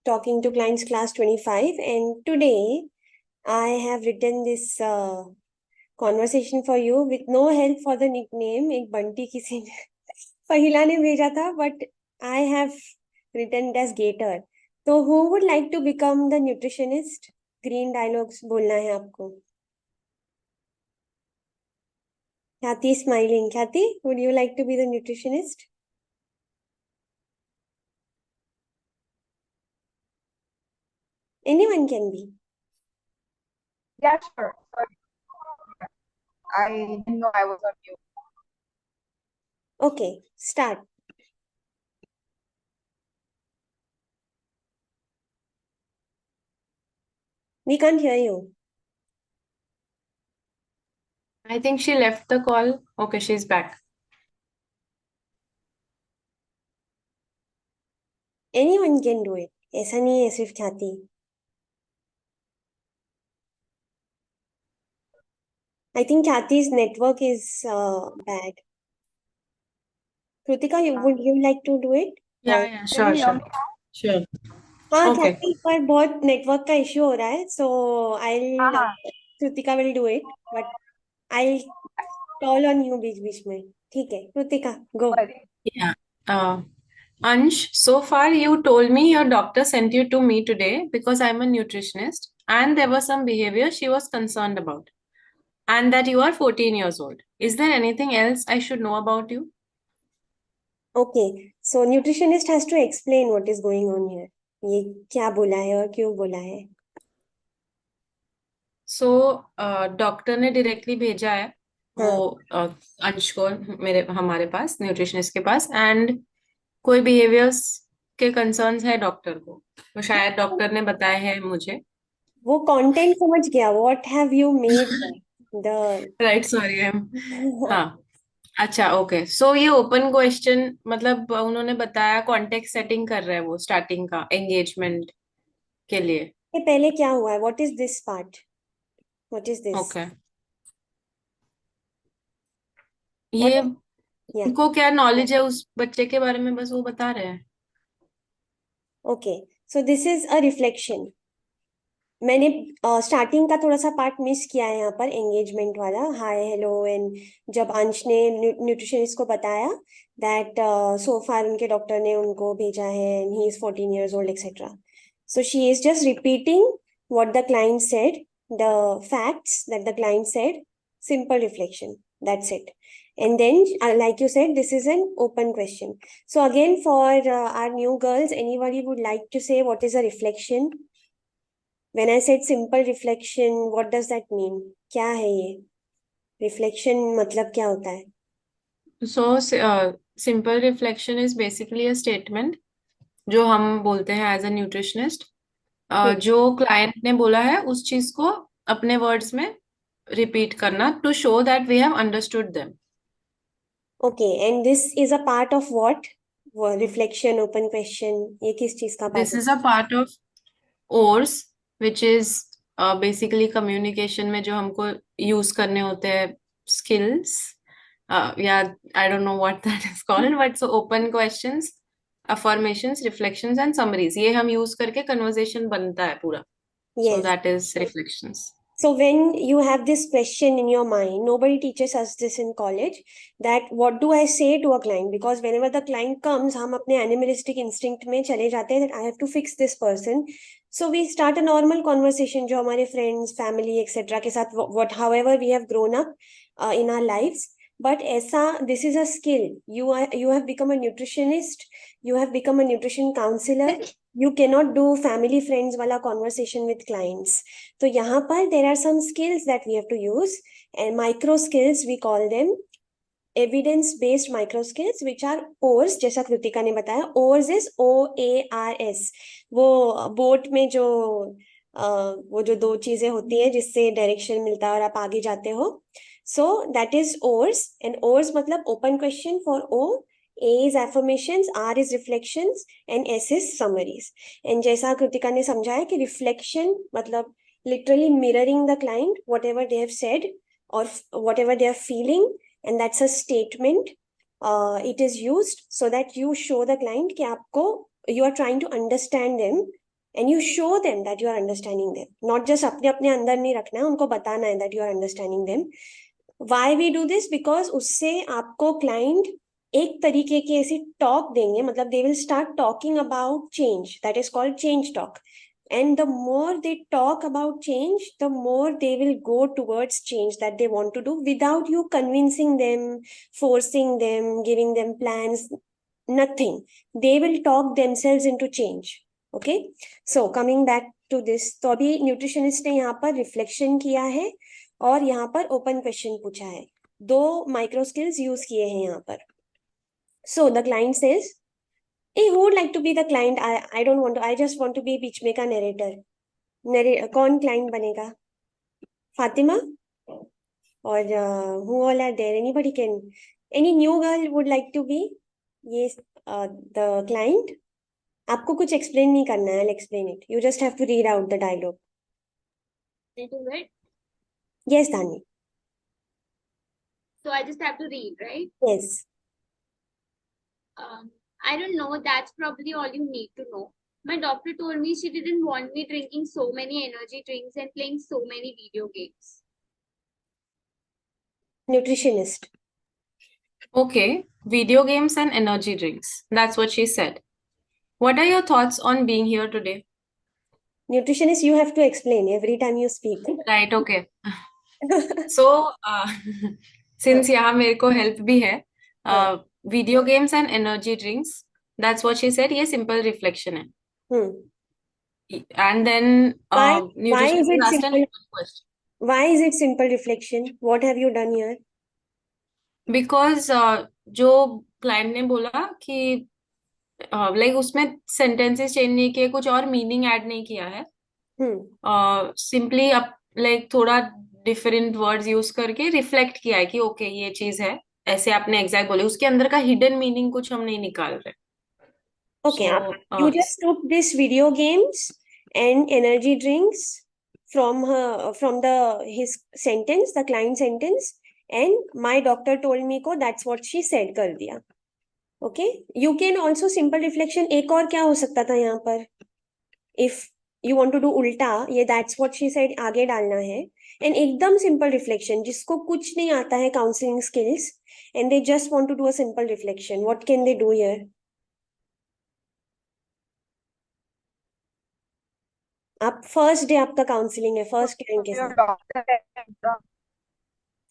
Talking to Clients Class 25, and today I have written this conversation for you with no help for the nickname. एक बंटी किसी ने पहिला ने भेजा था, but I have written it as Gator. So who would like to become the nutritionist? Green dialogues बोलना है आपको. Khyati smiling. Khyati, would you like to be the nutritionist? Anyone can be. Yeah, sure. Sorry. I didn't know I was on mute. Okay, start. We can't hear you. I think she left the call. Okay, she's back. Anyone can do it. ऐसा नहीं है सिर्फ ख्याति. I think Khyati's network is bad. Kritika, would you like to do it? Yeah, Can you hear sure. me? Sure. हाँ Okay. ख्याति, पर बहुत network का इश्यू हो रहा है, so I'll Kritika will do it, but I'll call on you बीच बीच में. ठीक है, Kritika, go. Yeah. Ansh, so far you told me your doctor sent you to me today because I'm a nutritionist and there was some behavior she was concerned about and that you are 14 years old. Is there anything else I should know about you? Okay, so nutritionist has to explain what is going on here. ये क्या बोला है और क्यों बोला है? So doctor ने directly भेजा है वो अंश को हमारे पास न्यूट्रिशनिस्ट के पास एंड कोई बिहेवियर्स के कंसर्न्स है डॉक्टर को तो शायद डॉक्टर ने बताया है मुझे. वो कंटेंट समझ गया. What have you made the right sorry हाँ अच्छा ओके सो ये ओपन क्वेश्चन मतलब उन्होंने बताया कॉन्टेक्स्ट सेटिंग कर रहे हैं वो स्टार्टिंग का एंगेजमेंट के लिए. ये पहले क्या हुआ है? What is this part? What is this? Okay ये Yeah. उनको क्या नॉलेज है उस बच्चे के बारे में बस वो बता रहे हैं. Okay, so this is a reflection. मैंने स्टार्टिंग का थोड़ा सा पार्ट मिस किया है यहाँ पर, एंगेजमेंट वाला हाय हेलो एंड जब अंश ने न्यूट्रिशनिस्ट को बताया दैट सो फार उनके डॉक्टर ने उनको भेजा है and he is 14 years old etcetera. So she is just repeating what the client said, the facts that the client said, simple reflection, that's it. And then like you said, this is an open question. So again, for our new girls, anybody would like to say what is a reflection? When I said simple reflection, what does that mean? क्या है ये? Reflection मतलब क्या होता है? So simple reflection is basically a statement जो हम बोलते हैं एज अ न्यूट्रिशनिस्ट. जो क्लाइंट ने बोला है उस चीज को अपने वर्ड्स में रिपीट करना to show that we have understood them. Okay, and this is a part of what? Reflection, open question. ये किस चीज का part this is a part of ores which is basically communication में जो हमको use करने होते हैं स्किल्स या I don't know what that is called but so open questions affirmations, reflections and summaries ये हम यूज करके कन्वर्सेशन बनता है पूरा. So Yes. that is reflections. So when you have this question in your mind, nobody teaches us this in college, that what do I say to a client? Because whenever the client comes, हम अपने animalistic instinct में चले जाते हैं that I have to fix this person. So we start a normal conversation जो हमारे friends, family, etc. के साथ what however we have grown up in our lives. But ऐसा, this is a skill. You have become a nutritionist. You have become a nutrition counselor. You cannot do family friends वाला conversation with clients. तो यहाँ पर there are some skills that we have to use, and micro skills we call them, evidence based micro skills, which are OARS. जैसा कृतिका ने बताया, OARS is OARS. वो boat में जो वो जो दो चीजें होती है जिससे डायरेक्शन मिलता है और आप आगे जाते हो, so that is OARS. and OARS मतलब open question for O, A is affirmations, R is reflections and S is summaries. and जैसा कृतिका ने समझाया कि reflection मतलब literally mirroring the client, whatever they have said or whatever they are feeling, and that's a statement. It is used so that you show the client कि आपको, you are trying to understand them and you show them that you are understanding them. Not just अपने अपने अंदर नहीं रखना है, उनको बताना है that you are understanding them. Why we do this? Because उससे आपको client एक तरीके की ऐसी talk देंगे, मतलब they will start talking about change. That is called change talk. And the more they talk about change, the more they will go towards change that they want to do without you convincing them, forcing them, giving them plans, nothing. They will talk themselves into change. Okay, so coming back to this, तो अभी nutritionist ने यहाँ पर reflection किया है और यहाँ पर ओपन क्वेश्चन पूछा है, दो माइक्रो स्किल्स यूज किए हैं यहाँ पर. So the client says, hey, who would like to be the client? I don't want to, I just want to be pitchmaker narrator. कौन client बनेगा? Fatima? Or who all are there? Anybody can, any new girl would like to be yes the client? आपको कुछ explain नहीं करना है, I'll explain it. You just have to read out the dialogue. They do it. Yes, Dhani. So I just have to read, right? Yes. I don't know. That's probably all you need to know. My doctor told me she didn't want me drinking so many energy drinks and playing so many video games. Nutritionist. Okay, video games and energy drinks. That's what she said. What are your thoughts on being here today? Nutritionist, you have to explain every time you speak. Right, okay. So, since यहाँ मेरे को help भी है, video games and energy drinks, that's what she said. ये simple reflection है. And then Why is nutritionist it asked an simple? open question. Why is it simple reflection? What have you done here? Because जो client ने बोला कि like उसमें sentences change नहीं किए, कुछ और meaning add नहीं किया है. Simply like थोड़ा different words use करके reflect किया है कि okay ये चीज है, ऐसे आपने exact बोले, उसके अंदर का hidden meaning कुछ हम नहीं निकाल रहे. Okay, So, you just took this video games and energy drinks from his sentence, the client sentence, and my doctor told me को that's what she said कर दिया. Okay, you can also simple reflection. एक और क्या हो सकता था यहाँ पर? If you want to do उल्टा, ये that's what she said आगे डालना है, and एकदम simple reflection जिसको कुछ नहीं आता है counseling skills and they just want to do a simple reflection, what can they do here? आप फर्स्ट डे आपका काउंसलिंग है, फर्स्ट क्लाइंट के Your साथ. doctor.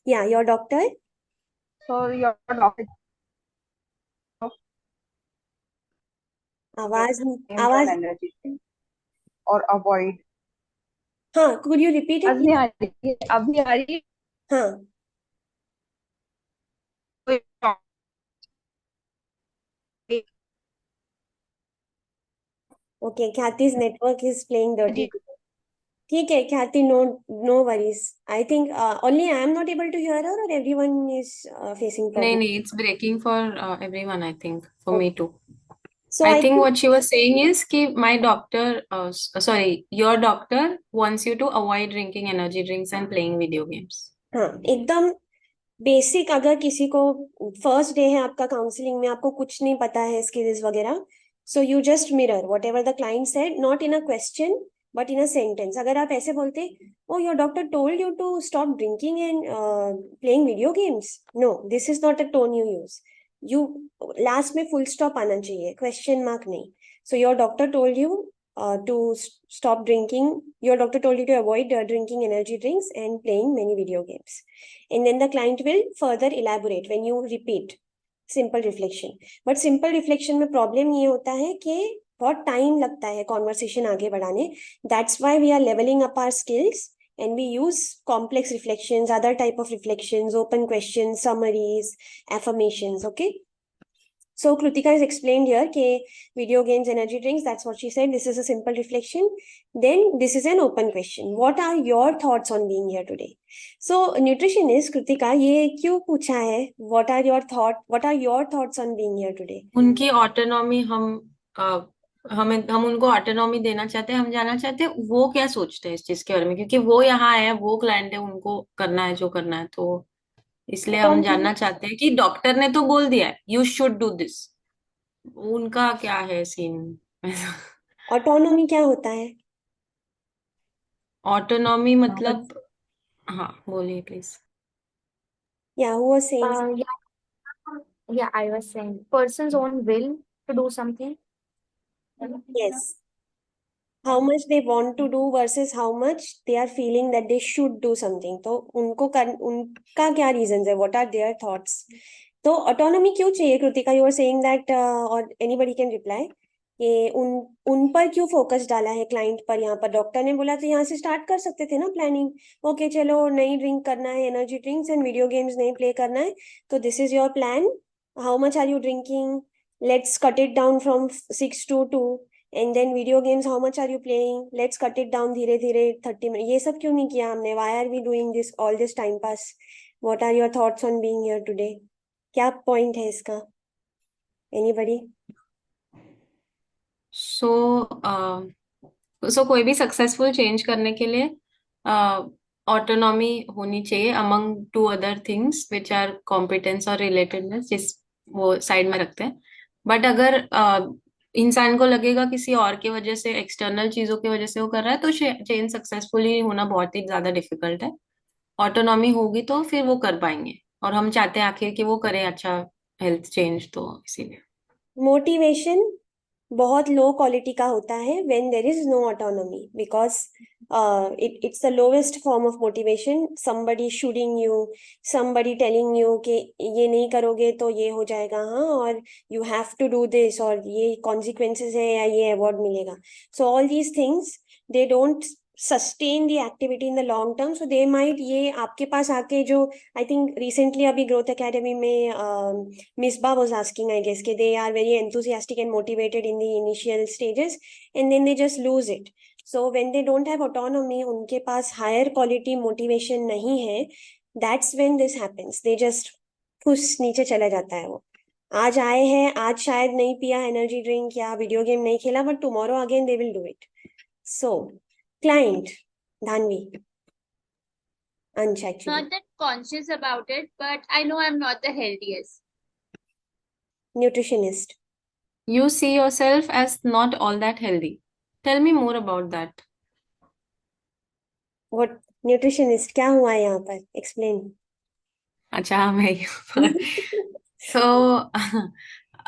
या your doctor. So your doctor आवाज energy or avoid. हाँ, could you repeat it? नहीं आ रही है, अभी आ रही है. हाँ. Okay, Khyati's network is playing dirty. ठीक है, Khyati, no worries. I think only I am not able to hear her or everyone is facing problem. नहीं, it's breaking for everyone, I think, for me too. So I think what she was saying is कि my doctor, your doctor wants you to avoid drinking energy drinks and playing video games. हाँ, एकदम basic. अगर किसी को first day है आपका counselling में, आपको कुछ नहीं पता है स्किल्स वगैरह, so you just mirror whatever the client said, not in a question but in a sentence. अगर आप ऐसे बोलते, oh your doctor told you to stop drinking and playing video games, no, this is not a tone you use. You last में full stop आना चाहिए, question mark नहीं. So your doctor told you to stop drinking, your doctor told you to avoid drinking energy drinks and playing many video games. And then the client will further elaborate when you repeat simple reflection. But simple reflection में problem ये होता है कि बहुत time लगता है conversation आगे बढ़ाने. That's why we are leveling up our skills and we use complex reflections, other type of reflections, open questions, summaries, affirmations. Okay. So Krutika has explained here कि video games, energy drinks, that's what she said. This is a simple reflection. Then this is an open question. What are your thoughts on being here today? So nutritionist Krutika, ये क्यों पूछा है? What are your thoughts on being here today? उनकी autonomy हम उनको autonomy देना चाहते हैं. हम जानना चाहते हैं वो क्या सोचते हैं इस चीज के बारे में, क्योंकि वो यहाँ है, वो क्लाइंट है, उनको करना है जो करना है. तो इसलिए हम जानना चाहते हैं कि डॉक्टर ने तो बोल दिया है यू शुड डू दिस, उनका क्या है सीन. ऑटोनॉमी क्या होता है? ऑटोनॉमी मतलब, हाँ बोलिए प्लीज। या who was saying? Yeah, I was saying person's own will to do something. Yes. How much they want to do versus how much they are feeling that they should do something. तो उनका क्या reasons है? What are their thoughts? तो autonomy क्यों चाहिए Kritika? You were saying that or anybody can reply कि उन पर क्यों फोकस डाला है क्लाइंट पर? यहाँ पर डॉक्टर ने बोला तो यहाँ से स्टार्ट कर सकते थे ना प्लानिंग। ओके चलो नहीं ड्रिंक करना है, energy drinks and video games नहीं प्ले करना है, तो this is your plan. How much are you drinking? Let's cut it down from 6 to 2। And then video games how much are you playing? Let's cut it down धीरे धीरे 30 minute. ये सब क्यों नहीं किया हमने? Why are we doing this all this time pass? What are your thoughts on being here today? क्या point है इसका? एनीबडी? सो कोई भी सक्सेसफुल चेंज करने के लिए ऑटोनॉमी होनी चाहिए among two other things which are competence और रिलेटेडनेस, जिस वो साइड में रखते हैं। बट अगर इंसान को लगेगा किसी और की वजह से, एक्सटर्नल चीजों की वजह से वो कर रहा है, तो चेंज सक्सेसफुली होना बहुत ही ज्यादा डिफिकल्ट है। ऑटोनॉमी होगी तो फिर वो कर पाएंगे, और हम चाहते हैं आखिर कि वो करें अच्छा हेल्थ चेंज, तो इसीलिए। मोटिवेशन बहुत लो क्वालिटी का होता है when there is no autonomy, because it's the lowest form of motivation. Somebody shooting you, somebody telling you कि ये नहीं करोगे तो ये हो जाएगा, हाँ, और you have to do this, और ये consequences है या ये award मिलेगा. So all these things, they don't sustain the activity in the long term. So they might, ये आपके पास आके जो I think recently अभी Growth Academy में Misbah was asking, I guess, कि they are very enthusiastic and motivated in the initial stages and then they just lose it. So when they don't have autonomy, उनके पास higher quality motivation नहीं है, that's when this happens. They just फुस नीचे चला जाता है वो। आज आए हैं, आज शायद नहीं पिया एनर्जी ड्रिंक या वीडियो गेम नहीं खेला, but tomorrow again they will do it. So client Dhanvi, Ansh actually, Not that conscious about it, but I know I'm not the healthiest. nutritionist. You see yourself as not all that healthy. Tell me more about that. What nutritionist? क्या हुआ है यहाँ पर? Explain. अच्छा, मैं so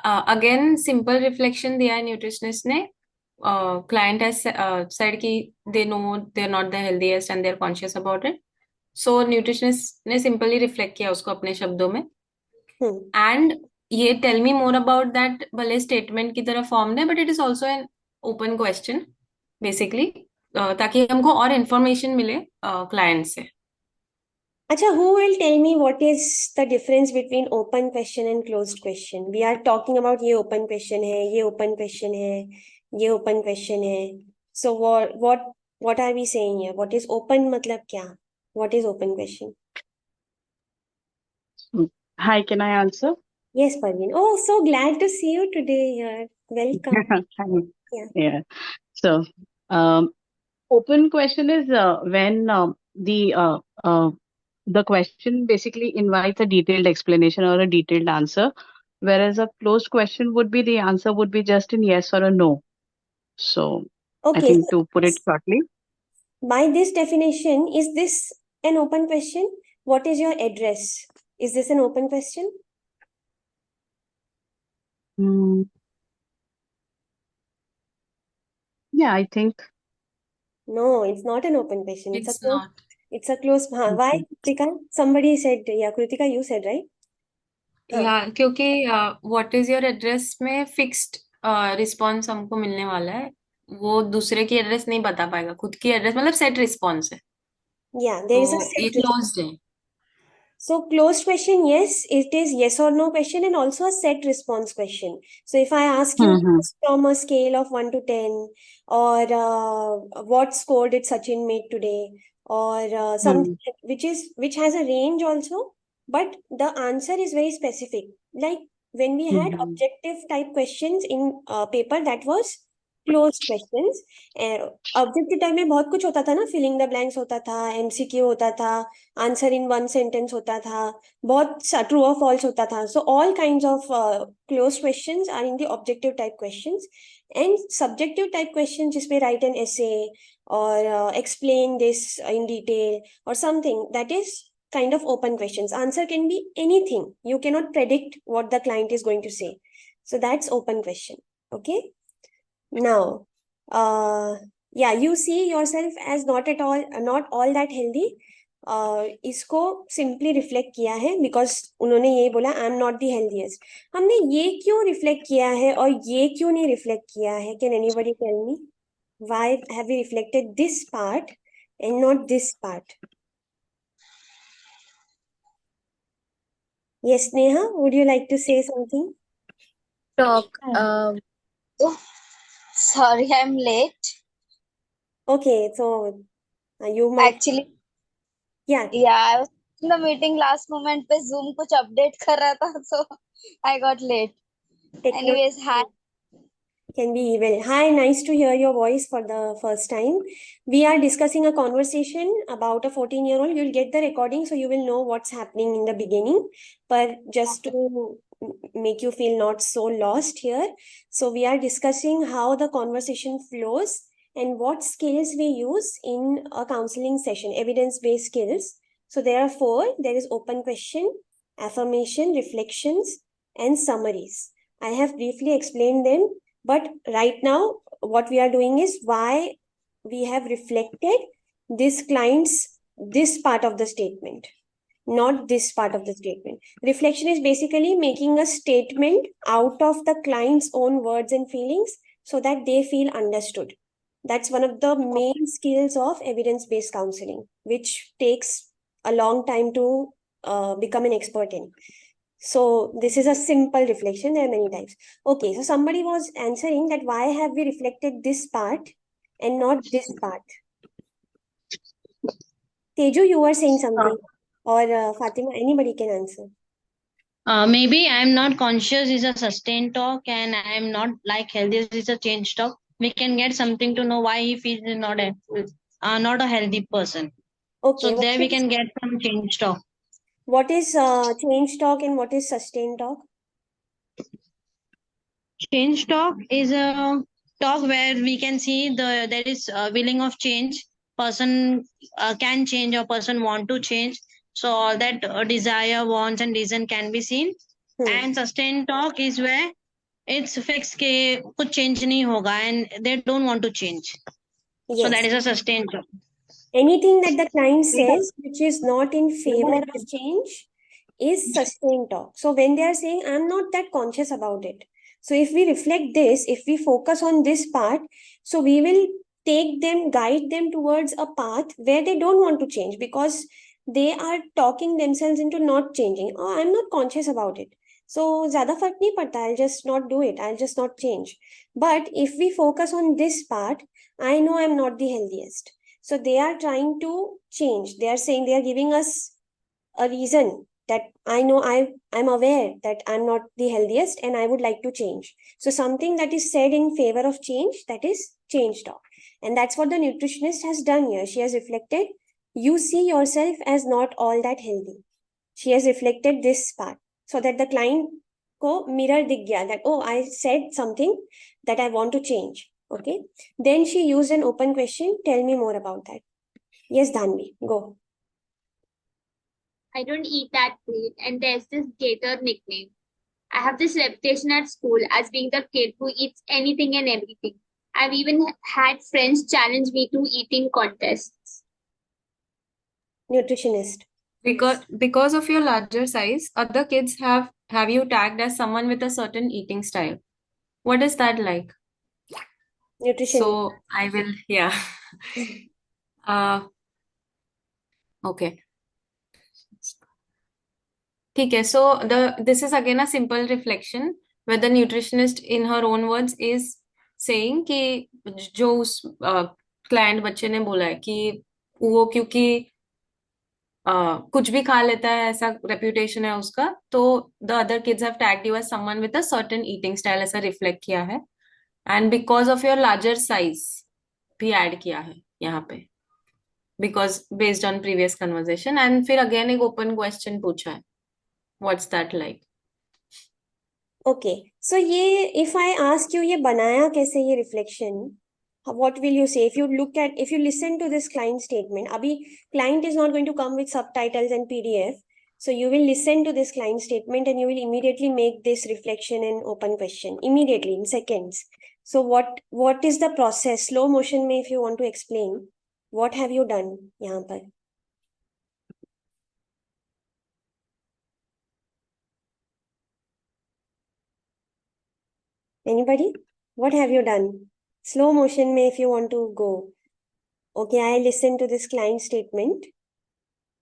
again simple reflection दिया है nutritionist ने। Client has said कि they know they're not the healthiest and they're conscious about it. So nutritionist ने सिंपली रिफ्लेक्ट किया उसको अपने शब्दों में। एंड ये tell me more about that भले स्टेटमेंट की तरह फॉर्म्ड है, but it is also an open question basically, ताकि हमको और इन्फॉर्मेशन मिले क्लाइंट से। अच्छा, who will tell me what is the difference between open question and closed question? We are talking about ये open question है, ये open question है, ये open question है. So what are we saying here? What is open मतलब क्या? What is open question? Hi, can I answer? Yes, Parveen. Oh, so glad to see you today here. Welcome. Thanks. Yeah. Yeah. So, open question is when the question basically invites a detailed explanation or a detailed answer, whereas a closed question would be the answer would be just in yes or a no. So, I Okay, think so to put it shortly, by this definition, is this an open question? What is your address? Is this an open question? yeah, I think. No, it's not an open question. It's a It's closed. not. It's a closed. हाँ, why, Okay. Kritika? Somebody said, yeah, Kritika, you said, right? हाँ. या क्योंकि what is your address में fixed response हमको मिलने वाला है, वो दूसरे की एड्रेस नहीं बता पाएगा। खुद की एड्रेस मतलब सेट रिस्पॉन्स है, Yeah, there is a तो ये set response. क्लोज्ड है। So closed question, yes, it is yes or no question and also a set response question. So if I ask you from a scale of 1 to 10, or what score did Sachin make today, or something which has a range also, but the answer is very specific. Like when we had objective type questions in paper, that was closed questions. Objective type में बहुत कुछ होता था ना, filling the blanks होता था, MCQ होता था, आंसर इन वन सेंटेंस होता था, बहुत ट्रू और फॉल्स होता था. So all kinds of close questions are in the objective type questions. And subjective type question जिसपे write an essay or explain this in detail or something, that is kind of open questions. Answer can be anything. You cannot predict what the client is going to say. So that's open question. Okay. Now, yeah, you see yourself as not all that healthy. इसको simply reflect किया है because उन्होंने ये बोला I am not the healthiest. हमने ये क्यों reflect किया है और ये क्यों नहीं रिफ्लेक्ट किया है? Can anybody tell me why have we reflected this part and not this part? Yes, Neha, would you like to say something? Talk. Sorry, I'm late. Okay, so you might, Actually, yeah, I was in the meeting last moment पे Zoom कुछ update कर रहा था, so I got late. Anyways, hi. can be evil. Hi, nice to hear your voice for the first time. We are discussing a conversation about a 14-year-old. You'll get the recording, so you will know what's happening in the beginning. But just to make you feel not so lost here, so we are discussing how the conversation flows and what skills we use in a counseling session, evidence-based skills. So there are 4. There is open question, affirmation, reflections, and summaries. I have briefly explained them. But right now, what we are doing is why we have reflected this part of the statement, not this part of the statement. Reflection is basically making a statement out of the client's own words and feelings so that they feel understood. That's one of the main skills of evidence-based counseling, which takes a long time to become an expert in. So this is a simple reflection. There are many types. Okay, so somebody was answering that why have we reflected this part and not this part? Teju, you were saying something, or Fatima, anybody can answer. Maybe I'm not conscious is a sustained talk, and I'm not like healthy is a change talk. We can get something to know why he feels not a healthy person. Okay, So there we can get some change talk. what is change talk and what is sustained talk? Change talk is a talk where we can see there is a willing of change. Person can change or person want to change. So all that desire, wants, and reason can be seen. And sustained talk is where it's fixed के कुछ change नहीं होगा and they don't want to change. Yes. So that is a sustained talk. Anything that the client says which is not in favor of change is sustained talk. So when they are saying, I'm not that conscious about it. So if we reflect this, if we focus on this part, so we will take them, guide them towards a path where they don't want to change because they are talking themselves into not changing. Oh, I'm not conscious about it. So ज़्यादा फर्क नहीं पड़ता. I'll just not do it. I'll just not change. But if we focus on this part, I know I'm not the healthiest. So they are trying to change. They are saying, they are giving us a reason that I know I'm aware that I'm not the healthiest and I would like to change. So something that is said in favor of change, that is change talk. And that's what the nutritionist has done here. She has reflected, you see yourself as not all that healthy. She has reflected this part so that the client ko mirror dig gaya that, oh, I said something that I want to change. Okay. Then she used an open question. Tell me more about that. Yes, Dhanvi, go. I don't eat that great, and there's this Gator nickname. I have this reputation at school as being the kid who eats anything and everything. I've even had friends challenge me to eating contests. Nutritionist. Because of your larger size, other kids have you tagged as someone with a certain eating style. What is that like? Nutritionist. So I will, yeah. Okay. Okay, so this is again a simple reflection where the nutritionist in her own words is saying कि जो उस client बच्चे ने बोला है कि वो क्योंकि कुछ भी खा लेता है ऐसा reputation है उसका, तो the other kids have tagged you as someone with a certain eating style ऐसा reflect किया है, and because of your larger size भी add किया है यहाँ पे, because based on previous conversation, and फिर again एक open question पूछा है. What's that like? Okay, So ये, if I ask you ये बनाया कैसे ये reflection, what will you say? If you listen to this client statement, अभी client is not going to come with subtitles and PDF. So you will listen to this client statement and you will immediately make this reflection and open question immediately in seconds. So what is the process? Slow motion में if you want to explain, what have you done यहाँ पर? Anybody? What have you done? Slow motion में if you want to go. Okay, I listened to this client statement.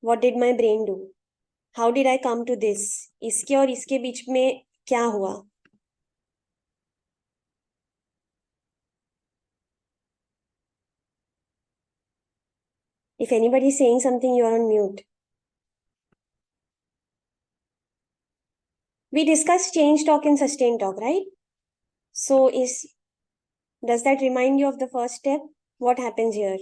What did my brain do? How did I come to this? इसके और इसके बीच में क्या हुआ? If anybody is saying something, you are on mute. We discussed change talk and sustain talk, right? So does that remind you of the first step? What happens here?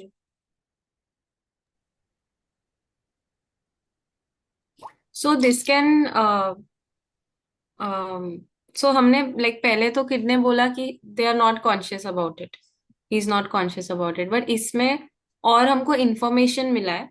So this can so हमने like पहले तो किडने बोला कि they are not conscious about it. He is not conscious about it. But इसमें और हमको information मिला है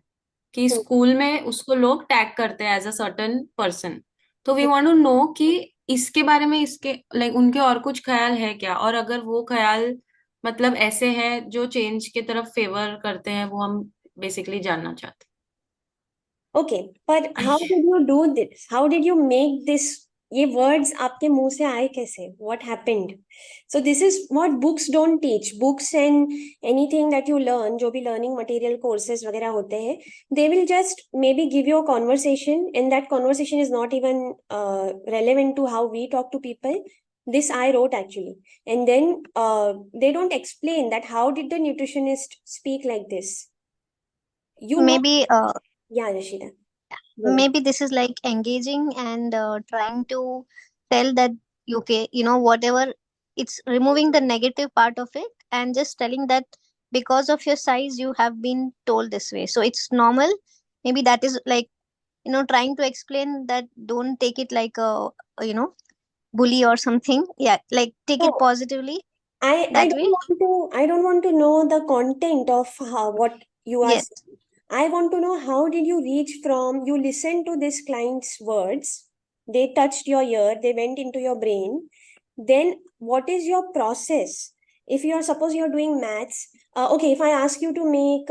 कि स्कूल में उसको लोग टैग करते हैं एज अ सर्टेन पर्सन. तो वी वांट टू नो कि इसके बारे में इसके लाइक उनके और कुछ ख्याल है क्या, और अगर वो ख्याल मतलब ऐसे है जो चेंज की तरफ फेवर करते हैं, वो हम बेसिकली जानना चाहते हैं. Okay, but how did you do this? How did you make this? ये words आपके मुंह से आए कैसे? What happened? So this is what books don't teach. Books and anything that you learn, जो भी learning material courses वगैरह होते हैं, they will just maybe give you a conversation, and that conversation is not even relevant to how we talk to people. This I wrote actually, and then they don't explain that how did the nutritionist speak like this. You Maybe yeah, Rashida. maybe this is like engaging and trying to tell that okay, whatever, it's removing the negative part of it and just telling that because of your size you have been told this way, so it's normal. Maybe that is like trying to explain that don't take it like a bully or something. Yeah, like take it No. positively I that way. I don't want to know the content of what you are Yes. saying. I want to know how did you reach from you listened to this client's words, they touched your ear, they went into your brain. Then what is your process? If you are suppose you're doing maths, okay, if I ask you to make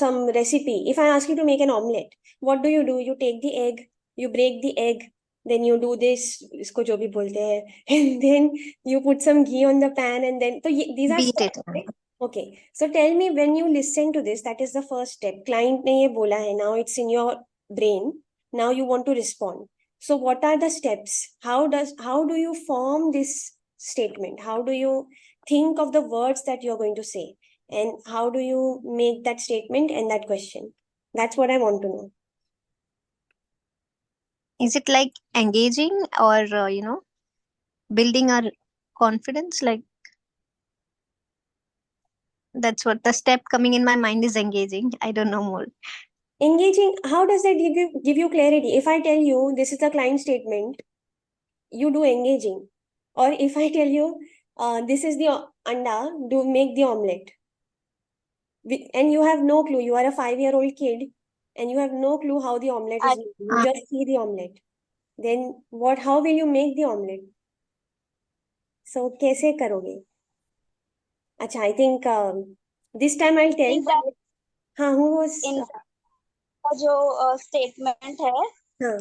some recipe, if I ask you to make an omelette, what do? You take the egg, you break the egg, then you do this, इसको जो भी बोलते हैं, and then you put some ghee on the pan, and then so these are Beat steps, it. right? Okay, so tell me, when you listen to this, that is the first step. Client ने ये बोला है, now it's in your brain. Now you want to respond. So what are the steps? How do you form this statement? How do you think of the words that you're going to say? And how do you make that statement and that question? That's what I want to know. Is it like engaging or building our confidence? Like that's what the step coming in my mind is, engaging. I don't know more. Engaging, how does that give you clarity? If I tell you this is the client statement, you do engaging. Or if I tell you this is the anda, do make the omelette. And you have no clue, you are a 5-year-old kid and you have no clue how the omelette is made. You just see the omelette. Then how will you make the omelette? So कैसे करोगे? अच्छा, I think this time I'll tell. हाँ, who was? जो statement है, हाँ.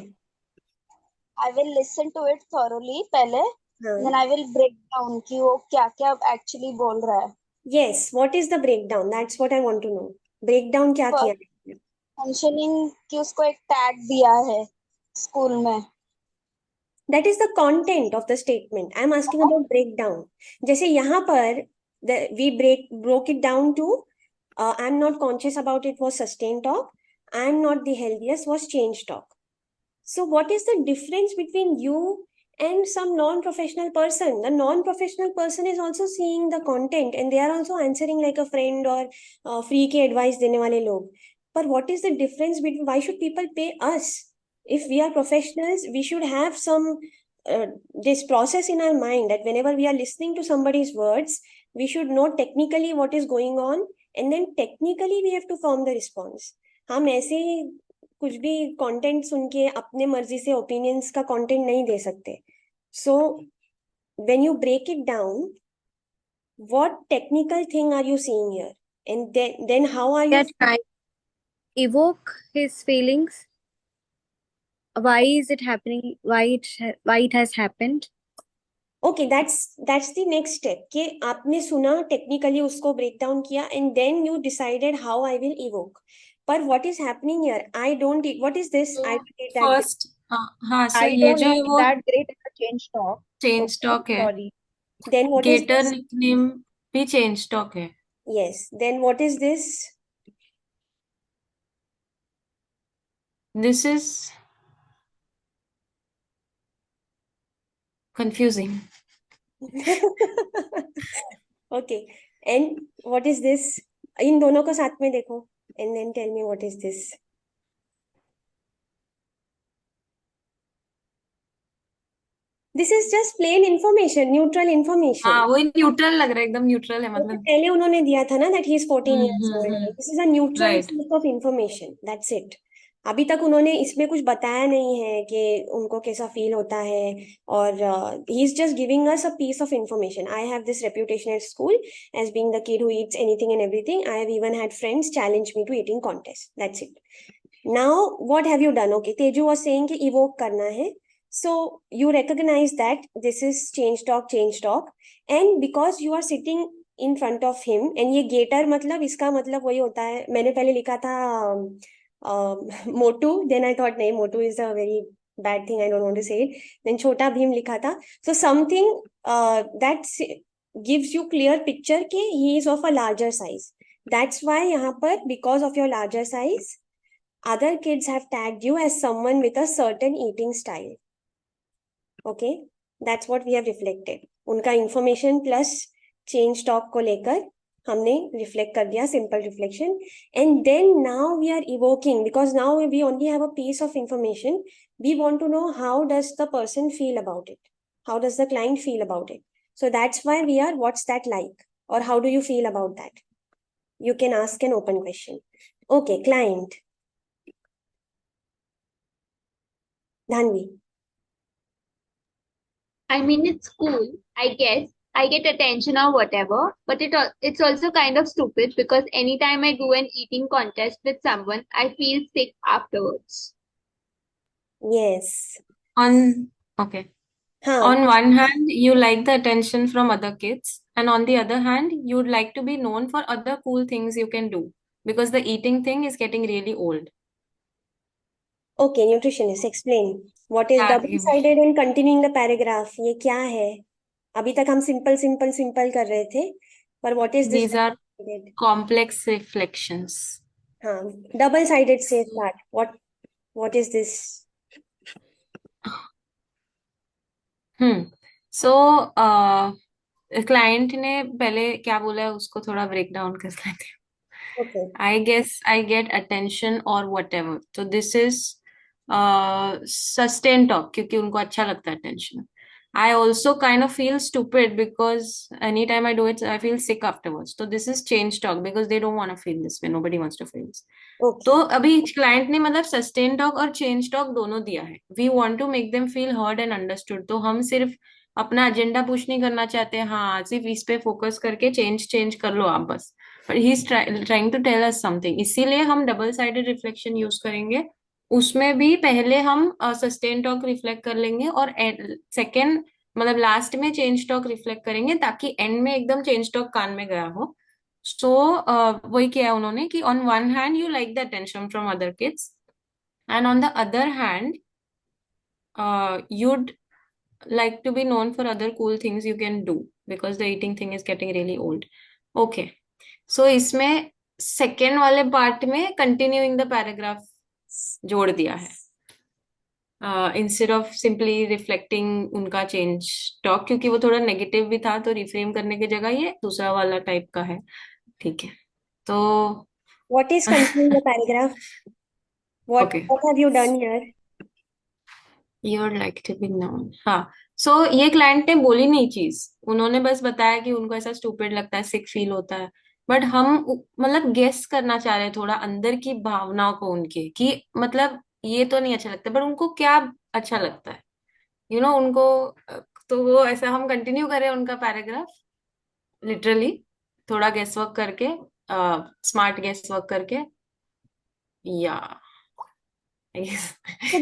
I will listen to it thoroughly पहले, हाँ. then I will break down कि वो क्या क्या actually बोल रहा है. Yes, what is the breakdown? That's what I want to know. Breakdown क्या किया है? Mentioning कि उसको एक tag दिया है school में. That is the content of the statement. I'm asking about breakdown. जैसे यहाँ पर we broke it down to I'm not conscious about it was sustain talk. I'm not the healthiest was change talk. So what is the difference between you and some non-professional person? The non-professional person is also seeing the content and they are also answering like a friend or free के advice देने वाले लोग. But what is the difference between, why should people pay us? If we are professionals, we should have some this process in our mind that whenever we are listening to somebody's words, we should know technically what is going on, and then technically we have to form the response. हम ऐसे ही कुछ भी content सुन के अपने मर्जी से opinions का content नहीं दे सकते. So when you break it down, what technical thing are you seeing here? And then how are you That I evoke his feelings. Why is it happening? Why it has happened? Okay, that's the next step. कि आपने सुना, technically उसको break down किया, and then you decided how I will evoke. But what is happening here? I don't eat. What is this? I don't eat that. First हाँ सो I ये don't जो है need वो that great in the change talk. Change Okay, stock है. sorry. Then what is getter this? Nickname भी change stock है. Yes. Then what is this? This is confusing. Okay. And what is this? इन दोनों को साथ में देखो. And then tell me what is this? This is just plain information, neutral information. हाँ वही neutral लग रहा है, एकदम न्यूट्रल है जैसे मतलब. पहले उन्होंने दिया था ना that he is 14 years old. This is a neutral Right. source of information. That's it. अभी तक उन्होंने इसमें कुछ बताया नहीं है कि उनको कैसा फील होता है, और he is just giving us a piece of information. I have this reputation at school as being the kid who eats anything and everything. I have even had friends challenge me to eating contest. That's it. Now what have you done? Okay, Teju was saying कि evoke करना है. So you recognize that this is change talk, and because you are sitting in front of him, and ये gator मतलब इसका मतलब वही होता है. मैंने पहले लिखा था मोटू, then I thought नहीं, मोटू is a very bad thing, I don't want to say it. Then छोटा भीम लिखा था. So something that gives you clear picture कि he is of a larger size. That's why यहाँ पर because of your larger size, other kids have tagged you as someone with a certain eating style. Okay, that's what we have reflected. उनका information plus change talk को लेकर हमने reflect कर दिया, simple reflection. And then now we are evoking, because now we only have a piece of information. We want to know how does the person feel about it? How does the client feel about it? So that's why we are, what's that like? Or how do you feel about that? You can ask an open question. Okay, client. Dhanvi. I mean, it's cool, I guess. I get attention or whatever, but it's also kind of stupid because anytime I do an eating contest with someone, I feel sick afterwards. Yes. Okay. हाँ. On one hand, you like the attention from other kids, and on the other hand, you'd like to be known for other cool things you can do, because the eating thing is getting really old. Okay, nutritionist, explain. What is Yeah, double-sided and continuing the paragraph? ये क्या है? अभी तक हम simple कर रहे थे, पर what is this These are double-sided? complex reflections. हाँ, double-sided से start. What is this? So, client ने पहले क्या बोला है उसको थोड़ा break down कर लेते हैं. Okay. I guess I get attention or whatever. So this is sustained talk क्योंकि उनको अच्छा लगता है attention. I also kind of feel stupid because anytime I do it, I feel sick afterwards. So this is change talk because they don't want to feel this way. Nobody wants to feel this. Okay. तो अभी client ने मतलब sustain talk और change talk दोनों दिया है. We want to make them feel heard and understood. तो हम सिर्फ अपना एजेंडा पुश नहीं करना चाहते. हाँ, सिर्फ इस पे फोकस करके चेंज कर लो आप बस. But he's trying to tell us something. इसीलिए हम डबल साइडेड रिफ्लेक्शन यूज करेंगे. उसमें भी पहले हम सस्टेन टॉक रिफ्लेक्ट कर लेंगे और सेकेंड मतलब लास्ट में चेंज टॉक रिफ्लेक्ट करेंगे ताकि एंड में एकदम चेंज टॉक कान में गया हो. सो वही किया उन्होंने कि on one hand you like the attention from other kids and on the other hand you'd like to be known for other cool things you can do because the eating thing is getting really old. Okay. So इसमें second वाले part में continuing the paragraph जोड़ दिया है instead of simply reflecting उनका change talk क्योंकि वो थोड़ा नेगेटिव भी था तो रिफ्रेम करने की जगह ये दूसरा वाला टाइप का है. ठीक है. तो What is continuing the paragraph? What have you done here? You would like to be known. हाँ, सो ये क्लाइंट ने बोली नहीं चीज, उन्होंने बस बताया कि उनको ऐसा स्टूपिड लगता है, सिक फील होता है, बट हम मतलब गेस करना चाह रहे हैं थोड़ा अंदर की भावनाओं को उनके, कि मतलब ये तो नहीं अच्छा लगता, बट उनको क्या अच्छा लगता है, उनको तो वो ऐसा हम कंटिन्यू करें उनका पैराग्राफ लिटरली, थोड़ा गेस वर्क करके, स्मार्ट गेस वर्क करके, या So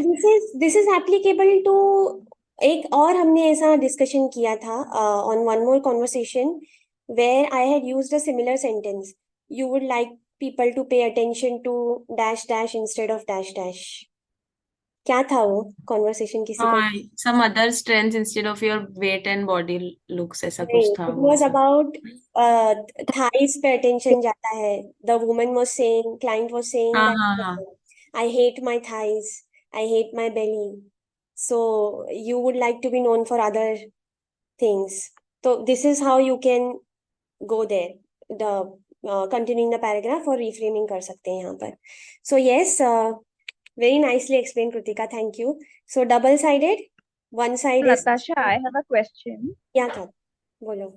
this is applicable to एक और हमने ऐसा डिस्कशन किया था on one more conversation where I had used a similar sentence. You would like people to pay attention to dash dash instead of dash dash. क्या था वो conversation किसी को? some other strengths instead of your weight and body looks, ऐसा कुछ नहीं, था it वो was ऐसा। about thighs पे attention जाता है. The woman was saying, client was saying हाँ that हाँ हाँ I hate my thighs, I hate my belly. So you would like to be known for other things. So this is how you can go there. The continuing the paragraph or reframing कर सकते हैं यहाँ पर. So yes, very nicely explained, Kritika. Thank you. So double-sided, one side is Natasha, I have a question. क्या था? बोलो.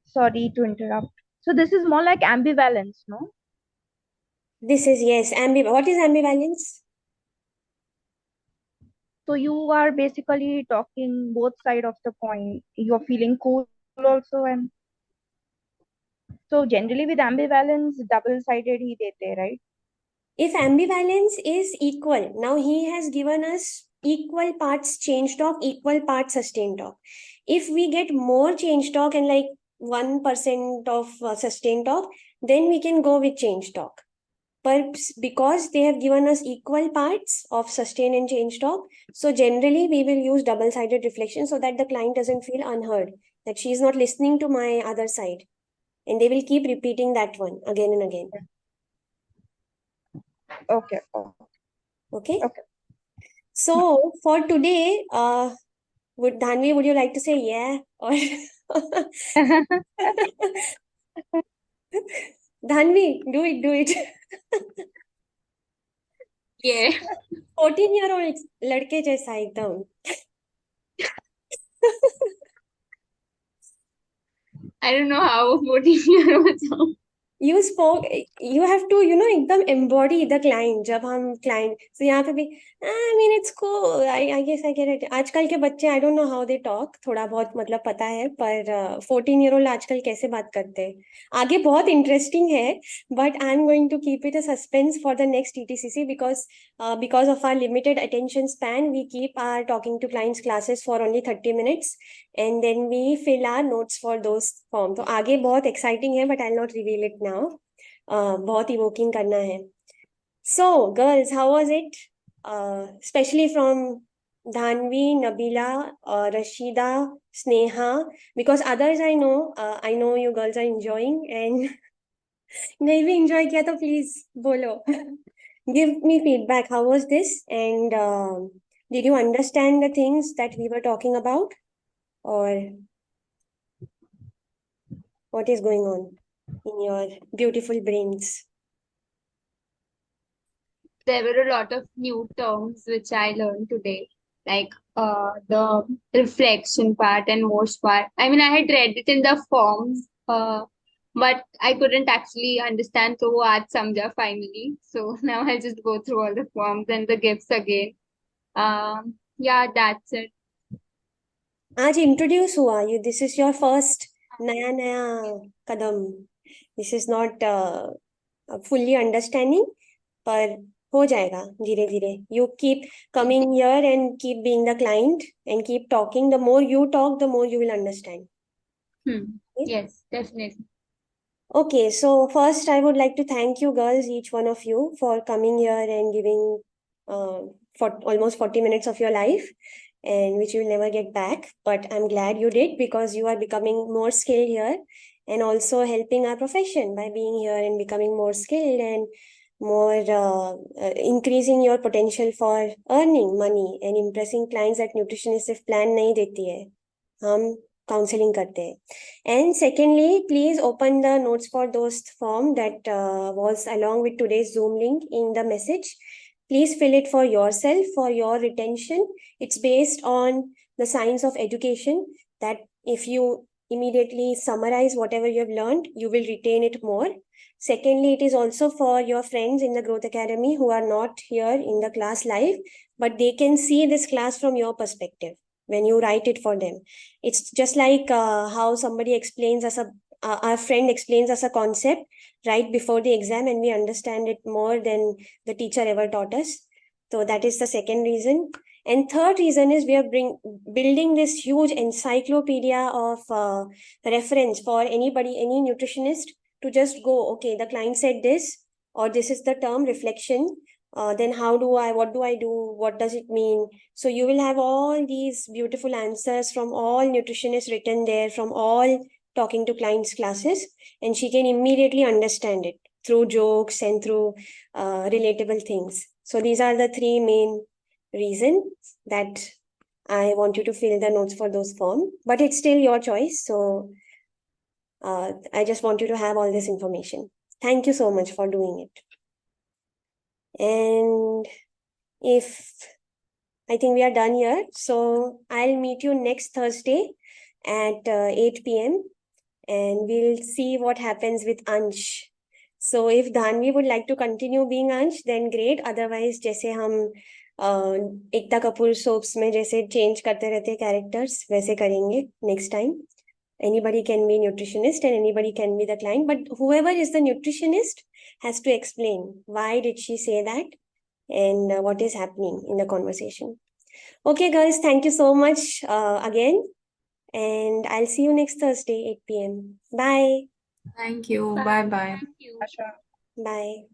Sorry to interrupt. So this is more like ambivalence, no? This is yes, what is ambivalence? So you are basically talking both side of the coin. You're feeling cool also, and so generally with ambivalence, double-sided ही देते हैं, right? If ambivalence is equal, now he has given us equal parts change talk, equal parts sustained talk. If we get more change talk and like 1% of sustained talk, then we can go with change talk. But because they have given us equal parts of sustain and change talk, so generally we will use double-sided reflection so that the client doesn't feel unheard, that she is not listening to my other side. And they will keep repeating that one again and again. Okay. Okay? Okay. So for today, Dhanvi, would you like to say yeah or Dhanvi, do it. Yeah. 14-year-old लड़के जैसा एकदम. I don't know how 14-year-olds. You spoke, you have to, एकदम embody the client. जब हम client, so यहाँ पे भी, I mean it's cool. I guess I get it. आजकल के बच्चे, I don't know how they talk. थोड़ा बहुत मतलब पता है, पर 14-year-old आजकल कैसे बात करते हैं. आगे बहुत interesting है, but I'm going to keep it a suspense for the next TTCC because of our limited attention span, we keep our talking to clients classes for only 30 minutes. And then we fill our notes for those forms. तो आगे बहुत exciting है, but I'll not reveal it now. बहुत evoking करना है. So, girls, how was it? Especially from Dhanvi, Nabila, Rashida, Sneha, because others I know you girls are enjoying, and नहीं भी enjoy किया तो please बोलो. Give me feedback. How was this? And did you understand the things that we were talking about? Or what is going on in your beautiful brains? There were a lot of new terms which I learned today, like the reflection part and wash part. I mean, I had read it in the forms, but I couldn't actually understand. So aaj samjha finally. So now I'll just go through all the forms and the gifts again. Yeah, that's it. आज introduce हुआ you. This is your first नया कदम. This is not fully understanding, पर हो जाएगा धीरे धीरे. You keep coming here and keep being the client and keep talking. The more you talk, the more you will understand. Yes, definitely. Okay, so first I would like to thank you girls, each one of you, for coming here and giving for almost 40 minutes of your life, and which you'll never get back. But I'm glad you did, because you are becoming more skilled here and also helping our profession by being here and becoming more skilled and more increasing your potential for earning money and impressing clients that nutritionist सिर्फ plan नहीं देती है, हम counseling करते हैं. And secondly, please open the notes for those form that was along with today's Zoom link in the message. Please fill it for yourself, for your retention. It's based on the science of education that if you immediately summarize whatever you have learned, you will retain it more. Secondly, it is also for your friends in the Growth Academy who are not here in the class live, but they can see this class from your perspective when you write it for them. It's just like how somebody explains us our friend explains us a concept right before the exam, and we understand it more than the teacher ever taught us. So that is the second reason. And third reason is we are building this huge encyclopedia of reference for anybody, any nutritionist, to just go, okay, the client said this, or this is the term reflection. Then what do I do? What does it mean? So you will have all these beautiful answers from all nutritionists written there, from all talking to clients classes, and she can immediately understand it through jokes and through relatable things. So these are the three main reasons that I want you to fill the notes for those forms, but it's still your choice. So I just want you to have all this information. Thank you so much for doing it. And I think we are done here. So I'll meet you next Thursday at 8 p.m. and we'll see what happens with Ansh. So if Dhanvi would like to continue being Ansh, then great. Otherwise, जैसे हम Ekta Kapoor soaps में जैसे change करते रहते characters, वैसे करेंगे next time. Anybody can be nutritionist and anybody can be the client, but whoever is the nutritionist has to explain why did she say that and what is happening in the conversation. Okay, guys, thank you so much again. And I'll see you next Thursday, 8 p.m. Bye. Thank you. Bye bye. Thank you. Asha. Bye.